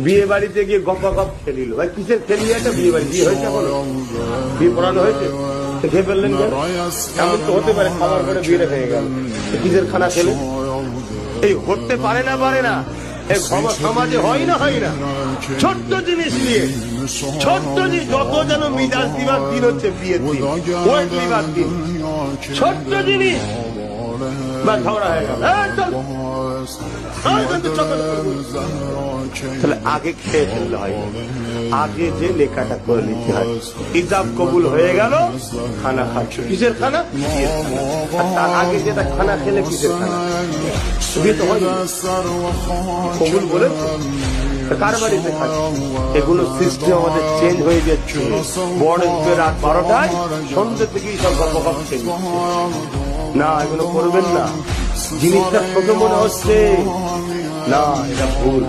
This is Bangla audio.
বিয়ে বাড়িতে গিয়ে গপা গপ খেলিল। ভাই কিসের খেলিয়ে একটা বিয়ে বাড়ি? বিয়ে হয়েছে এখনো? বিয়ে পড়ানো হয়েছে? খেয়ে ফেললেন কেন? এমন তো হতে পারে খাবার পরে বিয়েটা হয়ে গেল। কিসের খানা খেলে? এই হতে পারে না, পারে না। এই সমাজে হয় না, হয় না। ছোট্ট জিনিস নিয়ে, ছোট্ট জিনিস, যত যেন মিজাজ দিবার দিন হচ্ছে বিয়ের দিন, ওয়েট দিবার দিন, ছোট্ট জিনিস বা ঝগড়া হয়ে গেল। তাহলে আগে খেয়ে ফেললে হয়, আগে যে লেখাটা করে নিতে হয়। ইজাব কবুল হয়ে গেল, খানা খাচ্ছ। কিসের খানা? আর তার আগে যেটা খানা খেলে কিসের খানা? বিয়ে তো হয় কবুল বলেছে, কার বাড়িতে খাচ্ছে? এগুলো সিস্টেম আমাদের চেঞ্জ হয়ে যাচ্ছে। বড় রাত 12টায় সন্ধ্যে থেকেই সব গল্প না, এগুলো করবেন না। জিনিসটা ছোট মনে হচ্ছে না, এটা ভুল।